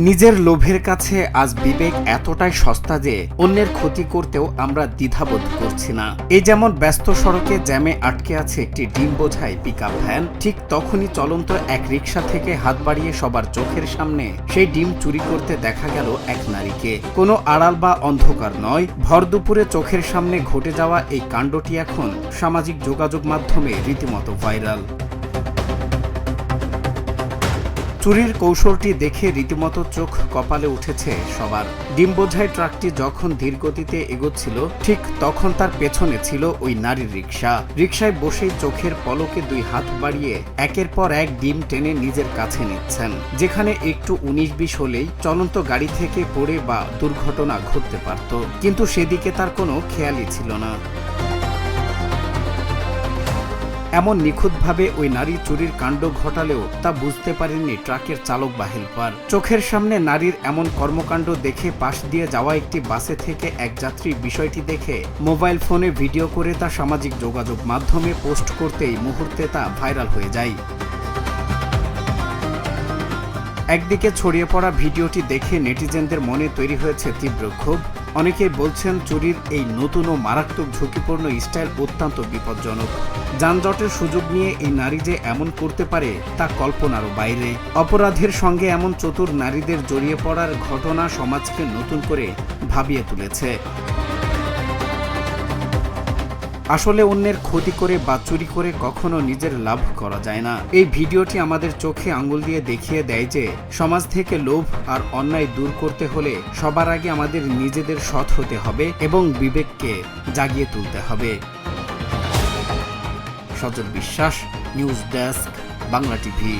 নিজের লোভের কাছে আজ বিবেক এতটাই সস্তা যে অন্যের ক্ষতি করতেও আমরা দ্বিধাবোধ করছি না। এই যেমন ব্যস্ত সড়কে জ্যামে আটকে আছে একটি ডিম বোঝাই পিকআপ ভ্যান, ঠিক তখনই চলন্ত এক রিকশা থেকে হাত বাড়িয়ে সবার চোখের সামনে সেই ডিম চুরি করতে দেখা গেল এক নারীকে। কোনো আড়াল বা অন্ধকার নয়, ভর দুপুরে চোখের সামনে ঘটে যাওয়া এই কাণ্ডটি এখন সামাজিক যোগাযোগ মাধ্যমে রীতিমতো ভাইরাল। চুরির কৌশলটি দেখে রীতিমতো চোখ কপালে উঠেছে সবার। ডিম বোঝাই ট্রাকটি যখন ধীরগতিতে এগোচ্ছিল, ঠিক তখন তার পেছনে ছিল ওই নারীর রিকশা। রিকশায় বসেই চোখের পলকে দুই হাত বাড়িয়ে একের পর এক ডিম টেনে নিজের কাছে নিচ্ছেন, যেখানে একটু 19-20 হলেই চলন্ত গাড়ি থেকে পড়ে বা দুর্ঘটনা ঘটতে পারত, কিন্তু সেদিকে তার কোনো খেয়ালই ছিল না। এমন নিখুঁতভাবে ওই নারী চুরির কাণ্ড ঘটালেও তা বুঝতে পারেননি ট্রাকের চালক বা হেলপার। চোখের সামনে নারীর এমন কর্মকাণ্ড দেখে পাশ দিয়ে যাওয়া একটি বাসে থেকে এক যাত্রী বিষয়টি দেখে মোবাইল ফোনে ভিডিও করে তা সামাজিক যোগাযোগ মাধ্যমে পোস্ট করতেই মুহূর্তে তা ভাইরাল হয়ে যায়। একদিকে ছড়িয়ে পড়া ভিডিওটি দেখে নেটিজেনদের মনে তৈরি হয়েছে তীব্র ক্ষোভ। অনেকেই বলছেন চুরির এই নতুন ও মারাত্মক ঝুঁকিপূর্ণ স্টাইল অত্যন্ত বিপজ্জনক। যানজটের সুযোগ নিয়ে এই নারী যে এমন করতে পারে তা কল্পনারও বাইরে। অপরাধের সঙ্গে এমন চতুর নারীদের জড়িয়ে পড়ার ঘটনা সমাজকে নতুন করে ভাবিয়ে তুলেছে। আসলে অন্যের ক্ষতি করে বা চুরি করে কখনো নিজের লাভ করা যায় না। এই ভিডিওটি আমাদের চোখে আঙ্গুল দিয়ে দেখিয়ে দেয় যে সমাজ থেকে লোভ আর অন্যায় দূর করতে হলে সবার আগে আমাদের নিজেদের সৎ হতে হবে এবং বিবেককে জাগিয়ে তুলতে হবে। সজল বিশ্বাস, নিউজ ডেস্ক, বাংলা টিভি।